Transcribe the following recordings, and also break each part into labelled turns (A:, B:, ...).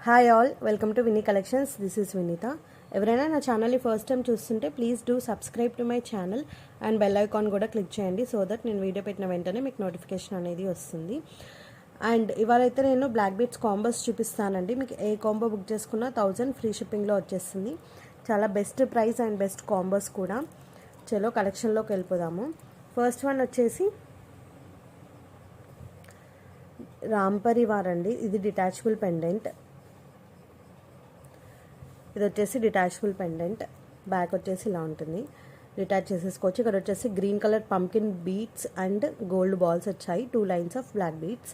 A: Hi all, welcome to Vini collections. This is Vineetha. ఎవరైనా నా ఛానల్ని ఫస్ట్ టైం చూస్తుంటే please do subscribe to my channel and bell icon కూడా click చేయండి so that నేను వీడియో పెట్టిన వెంటనే మీకు నోటిఫికేషన్ అనేది వస్తుంది. అండ్ ఇవాళైతే నేను బ్లాక్ బీట్స్ కాంబోస్ చూపిస్తానండి. మీకు ఏ కాంబో బుక్ చేసుకున్నా 1000 ఫ్రీ షిప్పింగ్లో వచ్చేస్తుంది. చాలా best price and best combos కూడా. చలో కలెక్షన్లోకి వెళ్ళిపోదాము. ఫస్ట్ వన్ వచ్చేసి రామ్ పరివార్ అండి. ఇది డిటాచబుల్ పెండెంట్. ఇది వచ్చేసి డిటాచబుల్ పెండెంట్. బ్యాక్ వచ్చేసి ఇలా ఉంటుంది, డిటాచ్ చేసేసుకోవచ్చు. ఇక్కడ వచ్చేసి green colour pumpkin beats and gold balls వచ్చాయి, 2 లైన్స్ ఆఫ్ బ్లాక్ బీట్స్.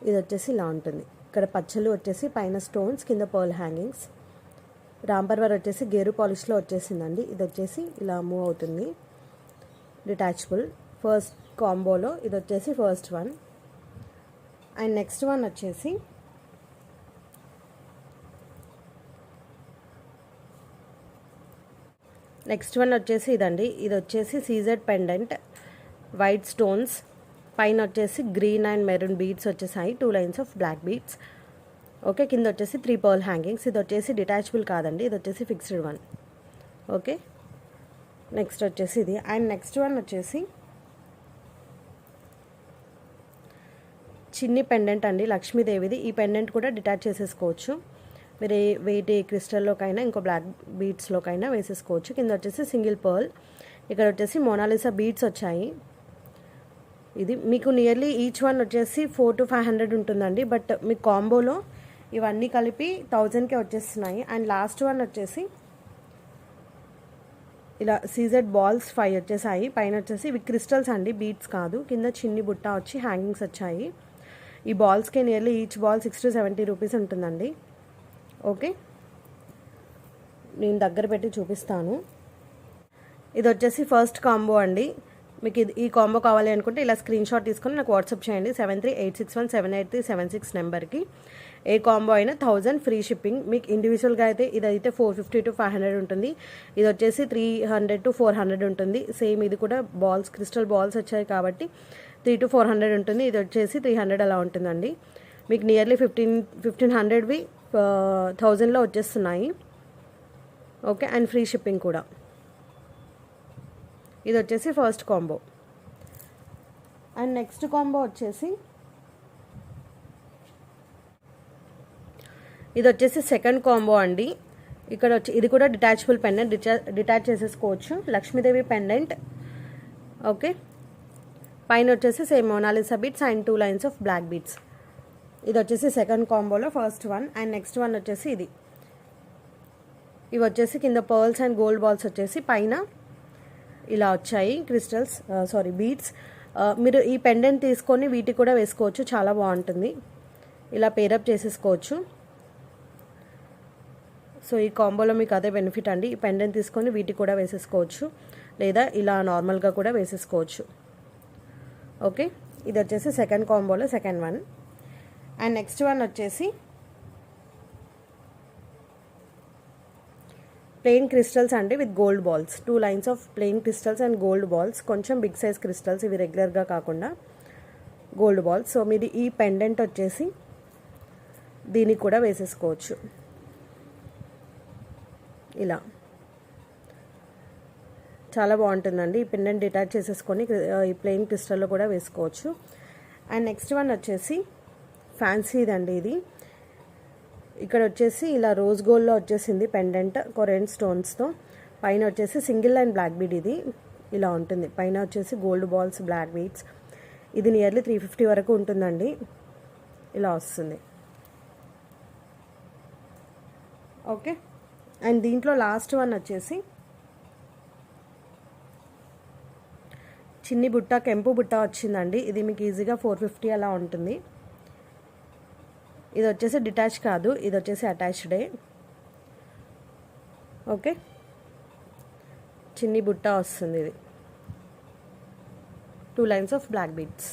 A: ఇది వచ్చేసి ఇలా ఉంటుంది. ఇక్కడ పచ్చలు వచ్చేసి పైన స్టోన్స్, కింద పర్ల్ హ్యాంగింగ్స్. రాంపర్వర్ వచ్చేసి గేరు పాలిష్లో వచ్చేసిందండి. ఇది వచ్చేసి ఇలా మూవ్ అవుతుంది, డిటాచబుల్. ఫస్ట్ కాంబోలో ఇది వచ్చేసి first one. And next one వచ్చేసి ఇదండి. ఇది వచ్చేసి సీజెడ్ పెండెంట్, వైట్ స్టోన్స్, పైన వచ్చేసి గ్రీన్ అండ్ మెరూన్ బీడ్స్ వచ్చేసాయి, 2 lines of black beads. Okay, కింద వచ్చేసి 3 పర్ల్ హ్యాంగింగ్స్. ఇది వచ్చేసి డిటాచబుల్ కాదండి, ఇది వచ్చేసి ఫిక్స్డ్ వన్. ఓకే, నెక్స్ట్ వచ్చేసి ఇది. అండ్ నెక్స్ట్ వన్ వచ్చేసి చిన్ని పెండెంట్ అండి, లక్ష్మీదేవిది. ఈ పెండెంట్ కూడా డిటాచ్ చేసేసుకోవచ్చు. మీరు వెయిట్ క్రిస్టల్లోకైనా ఇంకో బ్లాక్ బీడ్స్లోకైనా వేసేసుకోవచ్చు. కింద వచ్చేసి సింగిల్ పర్ల్. ఇక్కడ వచ్చేసి మోనాలిసా బీడ్స్ వచ్చాయి. ఇది మీకు నియర్లీ ఈచ్ వన్ వచ్చేసి 400 to 500 ఉంటుందండి. బట్ మీ కాంబోలో ఇవన్నీ కలిపి 1000కే వచ్చేస్తున్నాయి. అండ్ లాస్ట్ వన్ వచ్చేసి ఇలా సీజెడ్ బాల్స్ 5 వచ్చేసాయి. పైన వచ్చేసి ఇవి క్రిస్టల్స్ అండి, బీడ్స్ కాదు. కింద చిన్ని బుట్ట వచ్చి హ్యాంగింగ్స్ వచ్చాయి. ఈ బాల్స్కి nearly each ball 60 to 70 rupees ఉంటుందండి. ఓకే, నేను దగ్గర పెట్టి చూపిస్తాను. ఇది వచ్చేసి ఫస్ట్ కాంబో అండి. మీకు ఈ కాంబో కావాలి అనుకుంటే ఇలా స్క్రీన్ షాట్ తీసుకొని నాకు వాట్సాప్ చేయండి 7386178376 నెంబర్కి. ఏ కాంబో అయినా 1000 ఫ్రీ షిప్పింగ్. మీకు ఇండివిజువల్గా అయితే ఇదైతే 450 to 500 ఉంటుంది. ఇది వచ్చేసి 300 to 400 ఉంటుంది. సేమ్ ఇది కూడా బాల్స్, క్రిస్టల్ బాల్స్ వచ్చాయి కాబట్టి 300 to 400 ఉంటుంది. ఇది వచ్చేసి 300 అలా ఉంటుందండి. మీకు నియర్లీ 1500వి 1000లో వచ్చేస్తున్నాయి. ఓకే, అండ్ ఫ్రీ షిప్పింగ్ కూడా. ఇది వచ్చేసి first combo. And next combo వచ్చేసి ఇది వచ్చేసి సెకండ్ కాంబో అండి. ఇక్కడ వచ్చి ఇది కూడా డిటాచబుల్ పెండెంట్, డిటాచ్ చేసేసుకోవచ్చు. లక్ష్మీదేవి పెండెంట్. ఓకే, పైన వచ్చేసి same Mona Lisa beads and 2 lines of black beads. ఇది వచ్చేసి సెకండ్ కాంబోలో first one. And next one వచ్చేసి ఇది. ఇవి వచ్చేసి కింద పర్ల్స్ అండ్ గోల్డ్ బాల్స్ వచ్చేసి పైన ఇలా వచ్చాయి క్రిస్టల్స్, బీడ్స్. మీరు ఈ పెండెంట్ తీసుకొని వీటికి కూడా వేసుకోవచ్చు, చాలా బాగుంటుంది. ఇలా పేరప్ చేసేసుకోవచ్చు. సో ఈ కాంబోలో మీకు అదే బెనిఫిట్ అండి. ఈ పెండెంట్ తీసుకొని వీటికి కూడా వేసేసుకోవచ్చు, లేదా ఇలా నార్మల్గా కూడా వేసేసుకోవచ్చు. ఓకే, ఇది వచ్చేసి సెకండ్ కాంబోలో second one. And next one వచ్చేసి ప్లెయిన్ క్రిస్టల్స్ అండి with gold balls, 2 lines of plain crystals and gold balls. కొంచెం బిగ్ సైజ్ క్రిస్టల్స్ ఇవి, రెగ్యులర్గా కాకుండా గోల్డ్ బాల్స్. సో మీది ఈ పెండెంట్ వచ్చేసి దీనికి కూడా వేసేసుకోవచ్చు. ఇలా చాలా బాగుంటుందండి. ఈ పెండెంట్ డిటాచ్ చేసేసుకొని ఈ ప్లెయిన్ క్రిస్టల్లో కూడా వేసుకోవచ్చు. అండ్ నెక్స్ట్ వన్ వచ్చేసి ఫ్యాన్సీదండి. ఇది ఇక్కడ వచ్చేసి ఇలా రోజ్ గోల్డ్లో వచ్చేసింది పెండెంట్, కొరియన్ స్టోన్స్తో. పైన వచ్చేసి సింగిల్ అండ్ బ్లాక్ బీడ్. ఇది ఇలా ఉంటుంది. పైన వచ్చేసి గోల్డ్ బాల్స్, బ్లాక్ బీడ్స్. ఇది నియర్లీ 350 వరకు ఉంటుందండి. ఇలా వస్తుంది. ఓకే, అండ్ దీంట్లో లాస్ట్ వన్ వచ్చేసి చిన్ని బుట్ట, కెంపు బుట్ట వచ్చిందండి. ఇది మీకు ఈజీగా 450 అలా ఉంటుంది. ఇది వచ్చేసి డిటాచ్ కాదు, ఇది వచ్చేసి అటాచ్డే. ఓకే, చిన్ని బుట్ట వస్తుంది. ఇది 2 లైన్స్ ఆఫ్ బ్లాక్ బీడ్స్.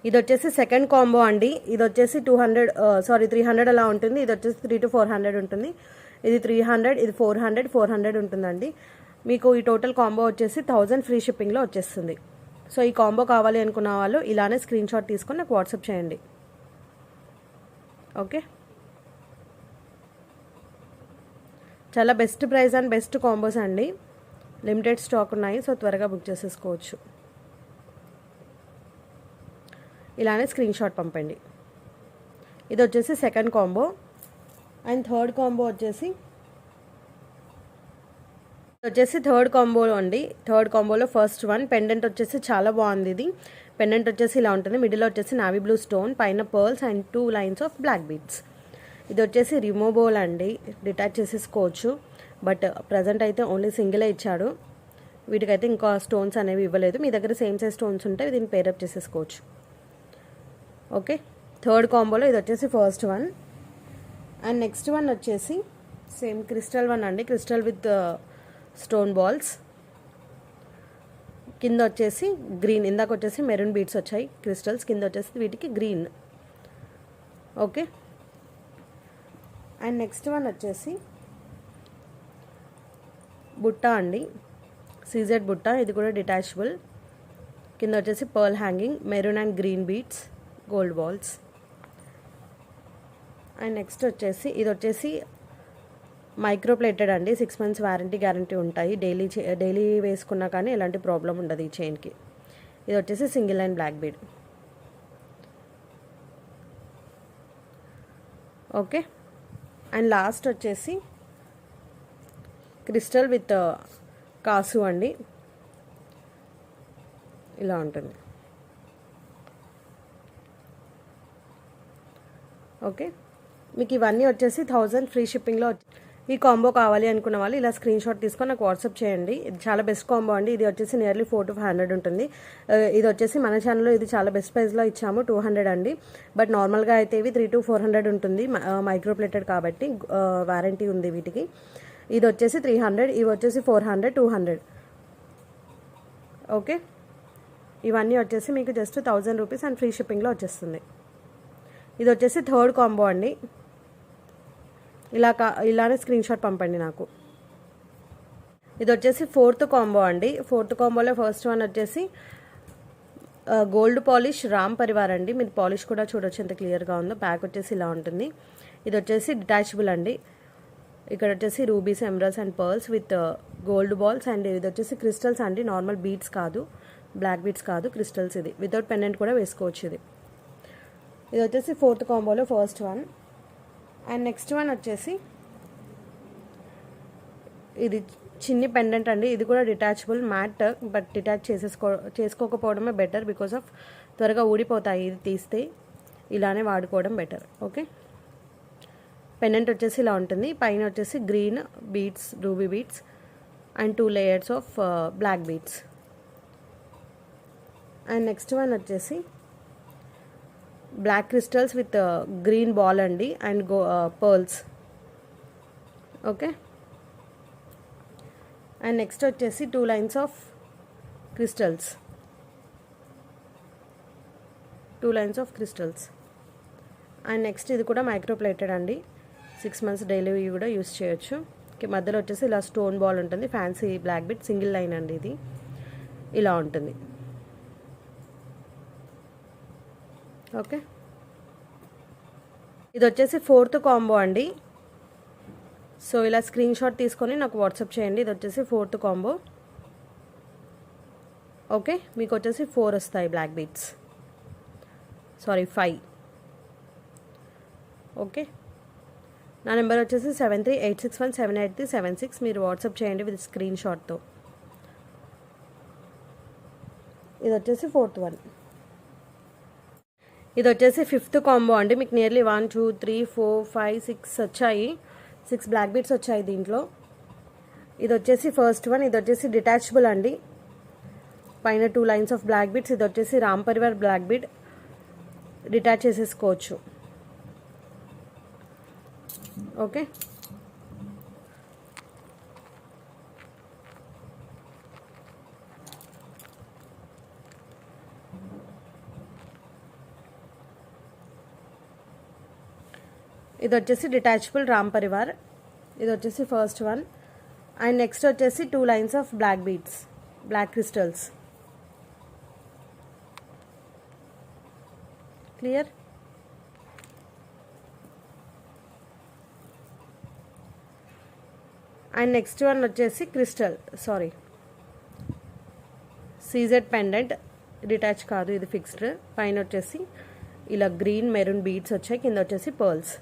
A: ఇది వచ్చేసి సెకండ్ కాంబో అండి. ఇది వచ్చేసి 300 అలా ఉంటుంది. ఇది వచ్చేసి 300 to 400 ఉంటుంది. ఇది 300, ఇది 400 ఉంటుందండి. మీకు ఈ టోటల్ కాంబో వచ్చేసి 1000 ఫ్రీ షిప్పింగ్లో వచ్చేస్తుంది. సో ఈ కాంబో కావాలి అనుకున్న వాళ్ళు ఇలానే స్క్రీన్ షాట్ తీసుకొని నాకు వాట్సాప్ చేయండి. ఓకే, చాలా best price and best combos అండి. లిమిటెడ్ స్టాక్ ఉన్నాయి, సో త్వరగా బుక్ చేసేసుకోవచ్చు. ఇలానే స్క్రీన్ షాట్ పంపండి. ఇది వచ్చేసి second combo. And third combo వచ్చేసి థర్డ్ కాంబోలో అండి. థర్డ్ కాంబోలో ఫస్ట్ వన్ పెండెంట్ వచ్చేసి చాలా బాగుంది. ఇది పెండెంట్ వచ్చేసి ఇలా ఉంటుంది. మిడిల్లో వచ్చేసి నావీ బ్లూ స్టోన్, పైన pearls and 2 lines of black beads. ఇది వచ్చేసి రిమూవబుల్ అండి, డిటాచ్ చేసేసుకోవచ్చు. బట్ ప్రజెంట్ అయితే ఓన్లీ సింగిలే ఇచ్చాడు. వీటికైతే ఇంకా స్టోన్స్ అనేవి ఇవ్వలేదు. మీ దగ్గర సేమ్ సైజ్ స్టోన్స్ ఉంటే దీన్ని పేరప్ చేసేసుకోవచ్చు. ఓకే, థర్డ్ కాంబోలో ఇది వచ్చేసి first one. And next one వచ్చేసి సేమ్ క్రిస్టల్ వన్ అండి. Crystal with stone balls. కింద వచ్చేసి గ్రీన్, ఇందాక వచ్చేసి మెరూన్ బీడ్స్ వచ్చాయి క్రిస్టల్స్, కింద వచ్చేసి వీటికి green. Okay, and next one వచ్చేసి బుట్ట అండి, సీజెడ్ బుట్ట. ఇది కూడా డిటాచబుల్. కింద వచ్చేసి pearl hanging, maroon and green beads, gold balls. And next వచ్చేసి ఇది వచ్చేసి మైక్రో ప్లేటెడ్ అండి. 6 months గ్యారంటీ ఉంటాయి. డైలీ వేసుకున్నా కానీ ఎలాంటి ప్రాబ్లం ఉండదు ఈ చైన్కి. ఇది వచ్చేసి single line black bead. Okay, and last వచ్చేసి క్రిస్టల్ విత్ కాసు అండి. ఇలా ఉంటుంది. ఓకే, మీకు ఇవన్నీ వచ్చేసి 1000 ఫ్రీ షిప్పింగ్లో. ఈ కాంబో కావాలి అనుకున్న వాళ్ళు ఇలా స్క్రీన్ షాట్ తీసుకొని నాకు వాట్సాప్ చేయండి. ఇది చాలా బెస్ట్ కాంబో అండి. ఇది వచ్చేసి నియర్లీ 400 to 500 ఉంటుంది. ఇది వచ్చేసి మన ఛానల్లో ఇది చాలా బెస్ట్ ప్రైస్లో ఇచ్చాము, 200 అండి. బట్ నార్మల్గా అయితే ఇవి 300 to 400 ఉంటుంది. మైక్రో ప్లేటెడ్ కాబట్టి వారంటీ ఉంది వీటికి. ఇది వచ్చేసి 300, ఇవి వచ్చేసి 400, 200. ఓకే, ఇవన్నీ వచ్చేసి మీకు జస్ట్ 1000 రూపీస్ అండ్ ఫ్రీ షిప్పింగ్లో వచ్చేస్తుంది. ఇది వచ్చేసి థర్డ్ కాంబో అండి. ఇలానే స్క్రీన్ షాట్ పంపండి నాకు. ఇది వచ్చేసి ఫోర్త్ కాంబో అండి. ఫోర్త్ కాంబోలో ఫస్ట్ వన్ వచ్చేసి గోల్డ్ పాలిష్ రామ్ పరివార్ అండి. మీరు పాలిష్ కూడా చూడొచ్చు ఎంత క్లియర్గా ఉందో. బ్యాక్ వచ్చేసి ఇలా ఉంటుంది. ఇది వచ్చేసి డిటాచబుల్ అండి. ఇక్కడ వచ్చేసి rubies, emeralds and pearls with gold balls. And ఇది వచ్చేసి క్రిస్టల్స్ అండి, నార్మల్ బీడ్స్ కాదు, బ్లాక్ బీడ్స్ కాదు, క్రిస్టల్స్. ఇది వితౌట్ పెండెంట్ కూడా వేసుకోవచ్చు. ఇది వచ్చేసి ఫోర్త్ కాంబోలో first one. And next one వచ్చేసి ఇది చిన్ని పెండెంట్ అండి. ఇది కూడా డిటాచబుల్ మ్యాట్, బట్ డిటాచ్ చేసుకోకపోవడమే బెటర్, బికాస్ ఆఫ్ త్వరగా ఊడిపోతాయి. ఇది తీస్తే ఇలానే వాడుకోవడం బెటర్. ఓకే, పెండెంట్ వచ్చేసి ఇలా ఉంటుంది. పైన వచ్చేసి green beads, ruby beads and 2 layers of black beads. And next one వచ్చేసి black crystals with green ball అండి and pearls. Okay, and next వచ్చేసి 2 lines of crystals, 2 lines of crystals. And next ఇది కూడా మైక్రో ప్లేటెడ్ అండి. 6 months daily కూడా use చేయొచ్చు. మధ్యలో వచ్చేసి ఇలా స్టోన్ బాల్ ఉంటుంది, fancy black bit, single line అండి. ఇది ఇలా ఉంటుంది. ఓకే, ఇది వచ్చేసి ఫోర్త్ కాంబో అండి. సో ఇలా స్క్రీన్ షాట్ తీసుకొని నాకు వాట్సాప్ చేయండి. ఇది వచ్చేసి ఫోర్త్ కాంబో. ఓకే, మీకు వచ్చేసి 4 వస్తాయి బ్లాక్ బీట్స్, సారీ 5. ఓకే, నా నెంబర్ వచ్చేసి 7386178376. మీరు వాట్సాప్ చేయండి విత్ స్క్రీన్ షాట్తో. ఇది వచ్చేసి ఫోర్త్ వన్. ఇది వచ్చేసి ఫిఫ్త్ కాంబో అండి. మీకు నియర్లీ 1 2 3 4 5 6 వచ్చాయి. 6 బ్లాక్ బీడ్స్ వచ్చాయి దీంట్లో. ఇది వచ్చేసి ఫస్ట్ వన్. ఇది వచ్చేసి డిటాచబుల్ అండి. పైన 2 lines ఆఫ్ బ్లాక్ బీడ్స్. ఇది వచ్చేసి Ram Parivar black bead, detach చేసేసుకోవచ్చు. ఓకే, ఇది వచ్చేసి డిటాచబుల్ రామ్ పరివార్. ఇది వచ్చేసి ఫస్ట్ వన్. అండ్ నెక్స్ట్ వచ్చేసి 2 lines of black beads, black crystals. Clear? And next one వచ్చేసి సీజెడ్ పెండెంట్, డిటాచ్ కాదు, ఇది ఫిక్స్డ్. పైన వచ్చేసి ఇలా గ్రీన్ మెరూన్ బీడ్స్ వచ్చాయి, కింద వచ్చేసి పర్ల్స్.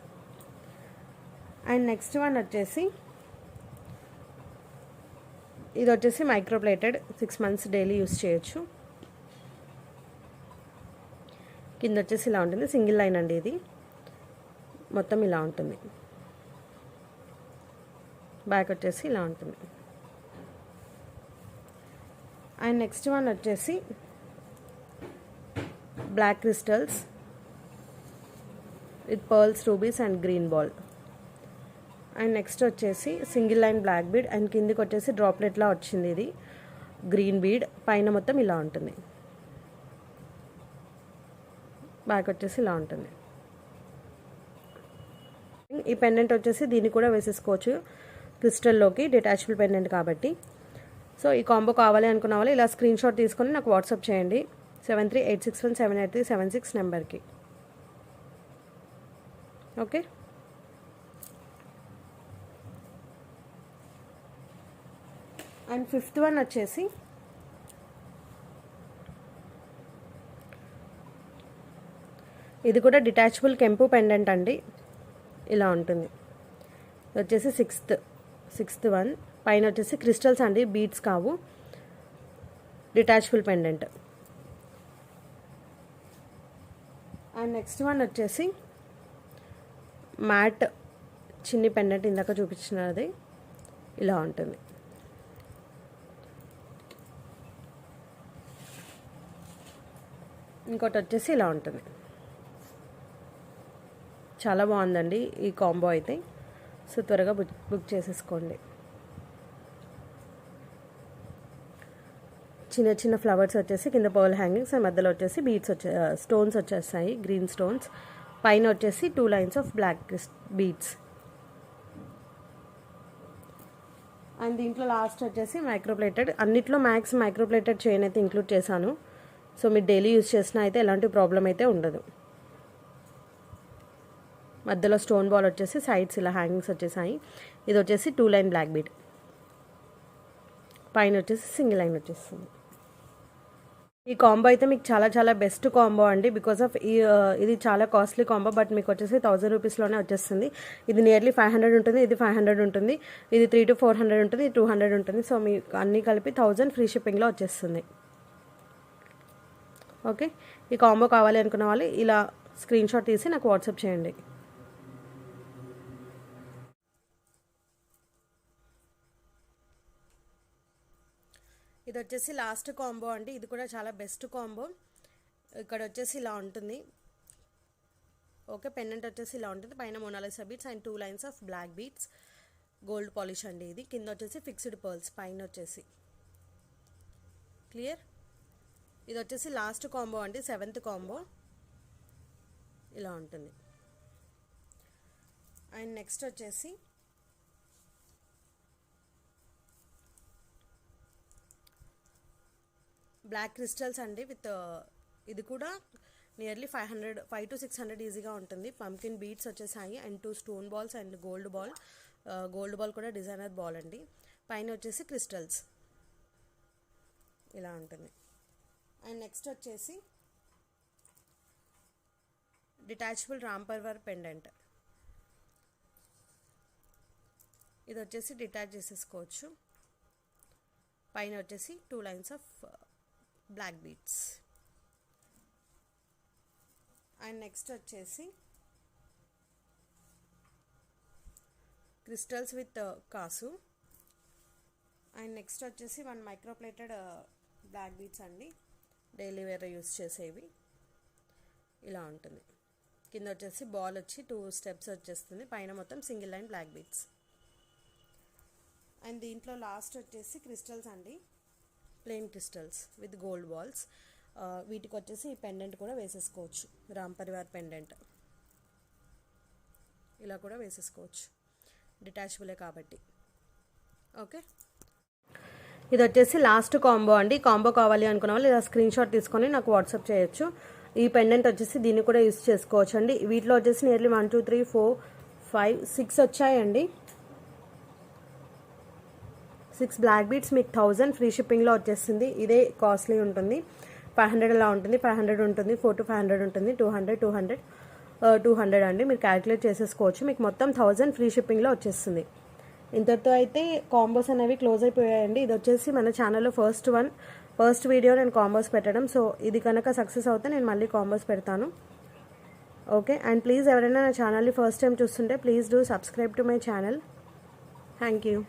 A: అండ్ నెక్స్ట్ వన్ వచ్చేసి ఇది వచ్చేసి మైక్రోప్లేటెడ్, 6 months డైలీ యూస్ చేయొచ్చు. కింద వచ్చేసి ఇలా ఉంటుంది, సింగిల్ లైన్ అండి, ఇది మొత్తం ఇలా ఉంటుంది. బ్యాక్ వచ్చేసి ఇలా ఉంటుంది. అండ్ నెక్స్ట్ వన్ వచ్చేసి black crystals with pearls, rubies and green ball. And next వచ్చేసి single line black bead and కిందికి వచ్చేసి డ్రాప్లెట్లా వచ్చింది, ఇది గ్రీన్ బీడ్. పైన మొత్తం ఇలా ఉంటుంది, బ్యాక్ వచ్చేసి ఇలా ఉంటుంది. ఈ పెండెంట్ వచ్చేసి దీన్ని కూడా వేసేసుకోవచ్చు క్రిస్టల్లోకి, డిటాచబుల్ పెండెంట్ కాబట్టి. సో ఈ కాంబో కావాలి అనుకున్న వాళ్ళు ఇలా స్క్రీన్ షాట్ తీసుకొని నాకు వాట్సాప్ చేయండి 7386178376 నెంబర్కి. ఓకే. అండ్ ఫిఫ్త్ వన్ వచ్చేసి ఇది కూడా డిటాచబుల్ కెంపు పెండెంట్ అండి, ఇలా ఉంటుంది. ఇది వచ్చేసి సిక్స్త్ వన్. పైన వచ్చేసి క్రిస్టల్స్ అండి, బీడ్స్ కావు, detachable pendant. And next one వచ్చేసి మ్యాట్ చిన్ని పెండెంట్, ఇందాక చూపించినది, ఇలా ఉంటుంది. ఇంకోటి వచ్చేసి ఇలా ఉంటుంది. చాలా బాగుందండి ఈ కాంబో అయితే. సో త్వరగా బుక్ చేసేసుకోండి. చిన్న చిన్న ఫ్లవర్స్ వచ్చేసి కింద పర్ల్ హ్యాంగింగ్స్ అండ్ మధ్యలో వచ్చేసి బీడ్స్ స్టోన్స్ వచ్చేస్తాయి, గ్రీన్ స్టోన్స్. పైన వచ్చేసి 2 lines of black beads. And దీంట్లో లాస్ట్ వచ్చేసి మైక్రోప్లేటెడ్. అన్నిట్లో మ్యాక్స్ మైక్రోప్లేటెడ్ చైన్ అయితే ఇంక్లూడ్ చేశాను. సో మీరు డైలీ యూజ్ చేసినా అయితే ఎలాంటి ప్రాబ్లం అయితే ఉండదు. మధ్యలో స్టోన్ బాల్ వచ్చేసి సైడ్స్ ఇలా హ్యాంగింగ్స్ వచ్చేసాయి. ఇది వచ్చేసి 2 line బ్లాక్ బీడ్, పైన వచ్చేసి సింగిల్ లైన్ వచ్చేస్తుంది. ఈ కాంబో అయితే మీకు చాలా చాలా బెస్ట్ కాంబో అండి. బికాస్ ఆఫ్ ఇది చాలా కాస్ట్లీ కాంబో, బట్ మీకు వచ్చేసి 1000 రూపీస్లోనే వచ్చేస్తుంది. ఇది నియర్లీ 500 ఉంటుంది, ఇది 500 ఉంటుంది, ఇది 300 to 400 ఉంటుంది, ఇది 200 ఉంటుంది. సో మీకు అన్నీ కలిపి 1000 ఫ్రీ షిప్పింగ్లో వచ్చేస్తుంది. ఓకే. ఈ కాంబో కావాలి అనుకున్న వాళ్ళు ఇలా స్క్రీన్ షాట్ తీసి నాకు వాట్సాప్ చేయండి. ఇది వచ్చేసి లాస్ట్ కాంబో అండి. ఇది కూడా చాలా బెస్ట్ కాంబో. ఇక్కడ వచ్చేసి ఇలా ఉంటుంది. ఓకే. పెండెంట్ వచ్చేసి ఇలా ఉంటుంది, పైన Mona Lisa beads and 2 lines of black beads, gold polish అండి ఇది. కింద వచ్చేసి ఫిక్స్డ్ పర్ల్స్, పైన వచ్చేసి క్లియర్. ఇది వచ్చేసి లాస్ట్ కాంబో అండి, 7th కాంబో, ఇలా ఉంటుంది. అండ్ నెక్స్ట్ వచ్చేసి బ్లాక్ క్రిస్టల్స్ అండి విత్ ఇది కూడా నియర్లీ 500 to 600 ఈజీగా ఉంటుంది. పంకిన్ బీడ్స్ వచ్చేసాయి and 2 stone balls and gold ball కూడా డిజైనర్ బాల్ అండి. పైన వచ్చేసి క్రిస్టల్స్, ఇలా ఉంటుంది. అండ్ నెక్స్ట్ వచ్చేసి డిటాచబుల్ రాంపర్వర్ పెండెంట్. ఇది వచ్చేసి డిటాచ్ చేసేసుకోవచ్చు. పైన వచ్చేసి 2 lines of black beads. And next వచ్చేసి క్రిస్టల్స్ విత్ కాసు. అండ్ నెక్స్ట్ వచ్చేసి 1 మైక్రోప్లేటెడ్ బ్లాక్ బీడ్స్ అండి, డైలీ వేర్ యూస్ చేసేవి, ఇలా ఉంటుంది. కింద వచ్చేసి బాల్ వచ్చి 2 steps వచ్చేస్తుంది, పైన మొత్తం single line black beads. And దీంట్లో లాస్ట్ వచ్చేసి క్రిస్టల్స్ అండి, plain crystals with gold balls. వీటికి వచ్చేసి ఈ పెండెంట్ కూడా వేసేసుకోవచ్చు, రామ్ పరివార్ పెండెంట్, ఇలా కూడా వేసేసుకోవచ్చు, డిటాచబులే కాబట్టి. ఓకే. ఇది వచ్చేసి లాస్ట్ కాంబో అండి. కాంబో కావాలి అనుకున్న వాళ్ళు ఇలా స్క్రీన్ షాట్ తీసుకొని నాకు వాట్సాప్ చేయొచ్చు. ఈ పెండెంట్ వచ్చేసి దీన్ని కూడా యూస్ చేసుకోవచ్చు అండి. వీటిలో వచ్చేసి నియర్లీ 1 2 3 4 5 6 వచ్చాయండి. 6 బ్లాక్ బీడ్స్ మీకు 1000 ఫ్రీ షిప్పింగ్లో వచ్చేస్తుంది. ఇదే కాస్ట్లీ ఉంటుంది. 500 అలా ఉంటుంది, 500 ఉంటుంది, 400 to 500 ఉంటుంది, 200 అండి. మీరు క్యాలిక్యులేట్ చేసేసుకోవచ్చు. మీకు మొత్తం 1000 ఫ్రీ షిప్పింగ్లో వచ్చేస్తుంది. ఇంతటితో అయితే కాంబోస్ అనేవి క్లోజ్ అయిపోయాయండి. ఇది వచ్చేసి మన ఛానల్లో ఫస్ట్ వీడియో నేను కాంబోస్ పెట్టడం. సో ఇది కనుక సక్సెస్ అవుతే నేను మళ్ళీ కాంబోస్ పెడతాను. ఓకే, అండ్ ప్లీజ్ ఎవరైనా నా ఛానల్ని ఫస్ట్ టైం చూస్తుంటే please do subscribe to my channel. Thank you.